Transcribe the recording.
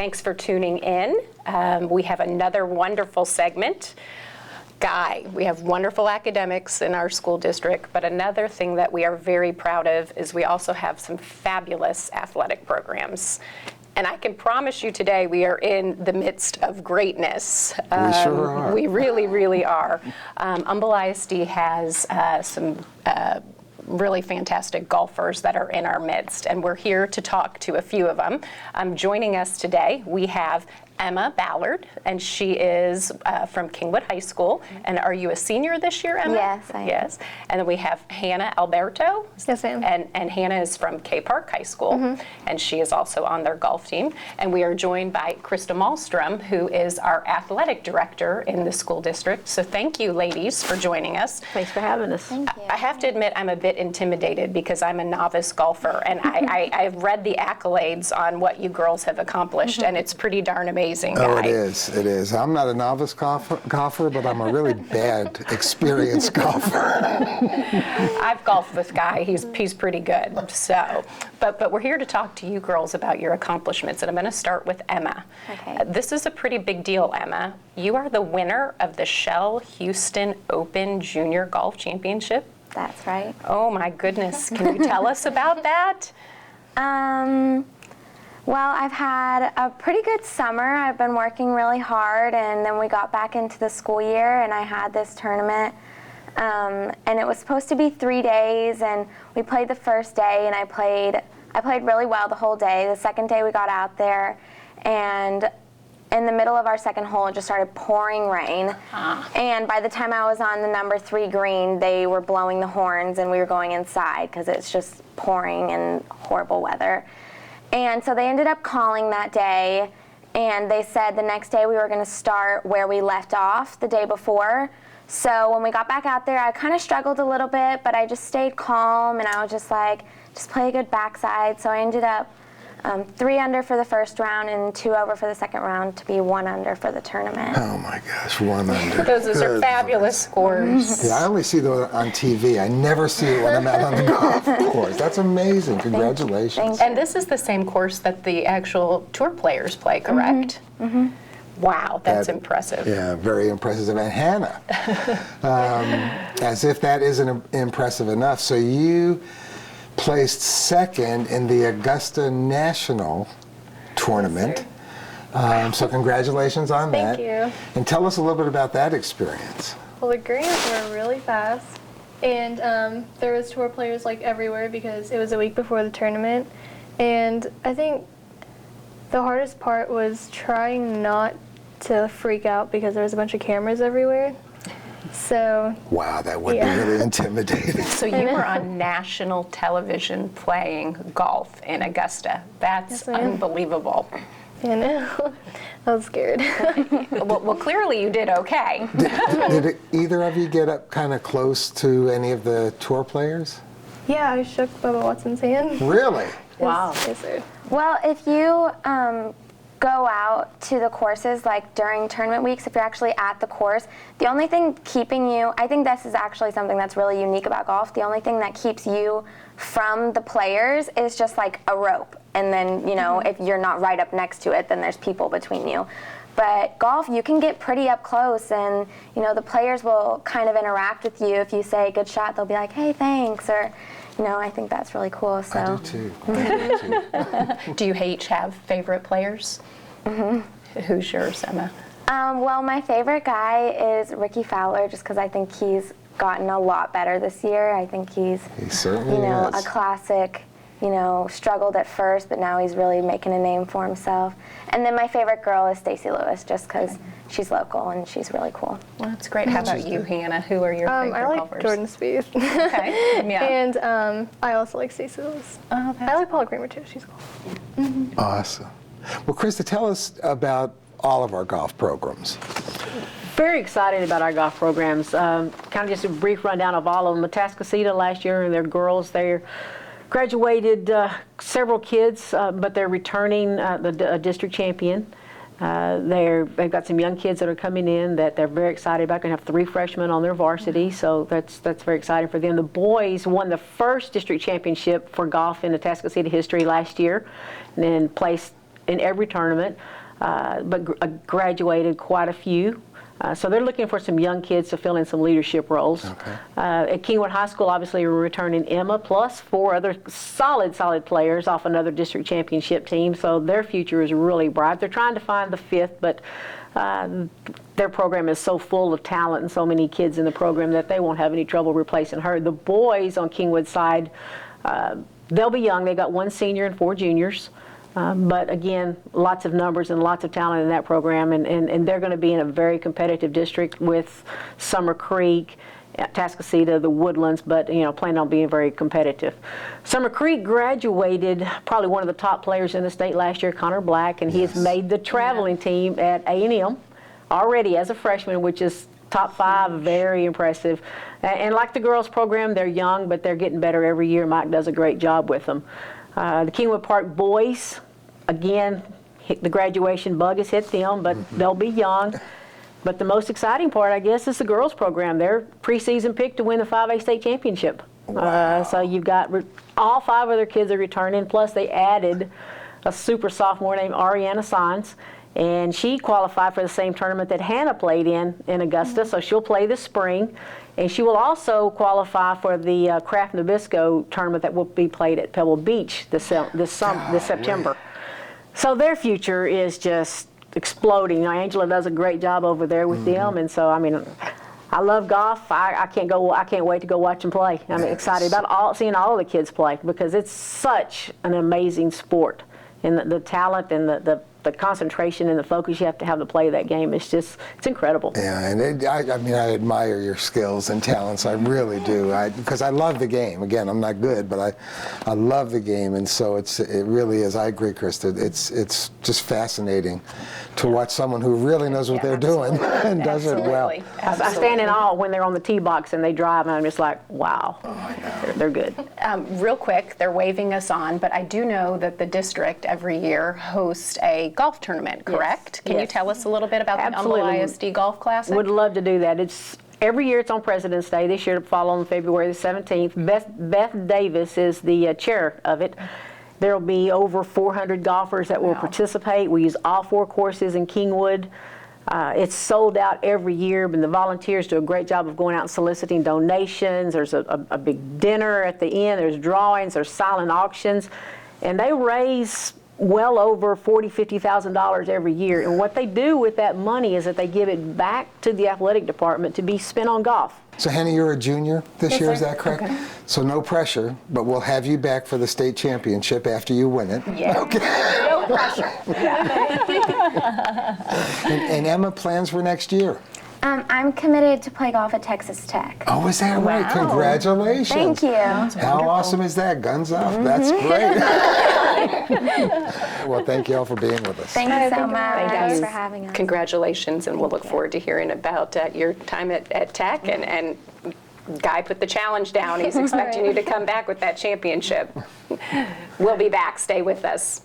Thanks for tuning in. We have another wonderful segment. Guy, we have wonderful academics in our school district, but another thing that we are very proud of is we also have some fabulous athletic programs. And I can promise you today we are in the midst of greatness. We sure are. We really, really are. Humble ISD has some really fantastic golfers that are in our midst, and we're here to talk to a few of them. Joining us today, we have Emma Ballard, and she is from Kingwood High School. And are you a senior this year, Emma? Yes, I am. Yes. And then we have Hannah Alberto. Yes, I am. And Hannah is from K Park High School, and she is also on their golf team. And we are joined by Krista Malmstrom, who is our athletic director in the school district. So thank you, ladies, for joining us. Thanks for having us. Thank you. I have to admit I'm a bit intimidated because I'm a novice golfer, and I've read the accolades on what you girls have accomplished, and it's pretty darn amazing. Oh, it is. It is. I'm not a novice golfer, but I'm a really bad, experienced golfer. I've golfed with Guy. He's pretty good. So, but we're here to talk to you girls about your accomplishments, and I'm going to start with Emma. Okay. This is a pretty big deal, Emma. You are the winner of the Shell Houston Open Junior Golf Championship. That's right. Oh my goodness! Can you tell us about that? Well, I've had a pretty good summer. I've been working really hard, and then we got back into the school year, and I had this tournament. And it was supposed to be 3 days, and we played the first day, and I played really well the whole day. The second day we got out there, and in the middle of our second hole, it just started pouring rain. And by the time I was on the number 3 green, they were blowing the horns, and we were going inside because it's just pouring and horrible weather. And so they ended up calling that day, and they said the next day we were going to start where we left off the day before. So when we got back out there, I kind of struggled a little bit, but I just stayed calm, and I was just like, just play a good backside. So I ended up 3 under for the first round and 2 over for the second round to be 1 under for the tournament. Oh my gosh, 1 under. Those are fabulous scores. Yeah, I only see those on TV. I never see it when I'm out on the golf course. That's amazing. Congratulations. Thank you. And this is the same course that the actual tour players play, correct? Wow, that's impressive. Yeah, very impressive. And Hannah, as if that isn't impressive enough, so you placed second in the Augusta National Tournament. So congratulations on that. Thank you. And tell us a little bit about that experience. Well, the greens were really fast, and there was tour players like everywhere because it was a week before the tournament. And I think the hardest part was trying not to freak out because there was a bunch of cameras everywhere. So wow, that would be really intimidating. So you were on national television playing golf in Augusta. That's unbelievable. I know. I was scared. Well, clearly you did okay. Did either of you get up kind of close to any of the tour players? Yeah, I shook Bubba Watson's hand. Really? Wow. Yes, sir. Well, if you go out to the courses like during tournament weeks, if you're actually at the course, the only thing keeping you, I think this is actually something that's really unique about golf, the only thing that keeps you from the players is just like a rope. And then, you know, if you're not right up next to it, then there's people between you. But golf, you can get pretty up close, and, you know, the players will kind of interact with you. If you say, good shot, they'll be like, hey, thanks, or, you know, I think that's really cool. So. I do too. I do too. Do you each have favorite players? Who's yours, Emma? Well, my favorite guy is Ricky Fowler, just because I think he's gotten a lot better this year. I think He certainly you know, is. a classic, you know, struggled at first, but now he's really making a name for himself. And then my favorite girl is Stacy Lewis, just because she's local and she's really cool. Well, that's great. How about you, Hannah? Who are your favorite I like golfers? Jordan Spieth. Okay. Yeah. And I also like Stacey Lewis. Oh, I like Paula Kramer too. She's cool. Awesome. Well, Krista, tell us about all of our golf programs. Very excited about our golf programs. Kind of just a brief rundown of all of them. Atascocita last year, and their girls there graduated several kids, but they're returning the district champion. They've got some young kids that are coming in that they're very excited about. Going to have 3 freshmen on their varsity, so that's very exciting for them. The boys won the first district championship for golf in Atascocita history last year, and then placed in every tournament, but graduated quite a few. So they're looking for some young kids to fill in some leadership roles. Okay. At Kingwood High School, obviously, we're returning Emma plus 4 other solid players off another district championship team. So their future is really bright. They're trying to find the 5th, but their program is so full of talent and so many kids in the program that they won't have any trouble replacing her. The boys on Kingwood's side, they'll be young. They got 1 senior and 4 juniors. But again, lots of numbers and lots of talent in that program, and they're going to be in a very competitive district with Summer Creek, Tascasita, the Woodlands, but planning on being very competitive. Summer Creek graduated probably one of the top players in the state last year, Connor Black, and he has made the traveling team at A&M already as a freshman, which is top 5, very impressive. And like the girls program, they're young, but they're getting better every year. Mike does a great job with them. The Kingwood Park boys, again, the graduation bug has hit them, but they'll be young. But the most exciting part, I guess, is the girls program. They're preseason picked to win the 5A state championship. Wow. So you've got all 5 of their kids are returning, plus they added a super sophomore named Ariana Sines, and she qualified for the same tournament that Hannah played in Augusta, so she'll play this spring. And she will also qualify for the Kraft Nabisco tournament that will be played at Pebble Beach this September. So their future is just exploding. Angela does a great job over there with them, and so I love golf. I can't wait to go watch them play. I'm excited about seeing all of the kids play because it's such an amazing sport, and the talent and the concentration and the focus you have to play that game is it's incredible. Yeah, and I admire your skills and talents. I really do. Because I love the game. Again, I'm not good, but I love the game, and so it really is. I agree, Krista. It's just fascinating to watch someone who really knows what they're doing and does it well. I stand in awe when they're on the tee box and they drive, and I'm just like, wow, they're good. Real quick, they're waving us on, but I do know that the district every year hosts a golf tournament, correct? Can you tell us a little bit about the Humboldt ISD Golf Classic? Would love to do that. Every year it's on President's Day. This year it'll fall on February the 17th. Beth Davis is the chair of it. There will be over 400 golfers that will participate. We use all 4 courses in Kingwood. It's sold out every year, but the volunteers do a great job of going out and soliciting donations. There's a big dinner at the end. There's drawings. There's silent auctions. And they raise well over $40,000-$50,000 every year. And what they do with that money is that they give it back to the athletic department to be spent on golf. So Hannah, you're a junior this year, is that correct? Okay. So no pressure, but we'll have you back for the state championship after you win it. Yeah. Okay. No pressure. And Emma, plans for next year? I'm committed to play golf at Texas Tech. Oh, is that right? Wow. Congratulations. Thank you. How awesome is that? Guns up. That's great. Well, thank you all for being with us. Thank you so much Thank you. for having us. Congratulations, and we'll look forward to hearing about your time at Tech. And Guy put the challenge down. He's expecting you to come back with that championship. We'll be back. Stay with us.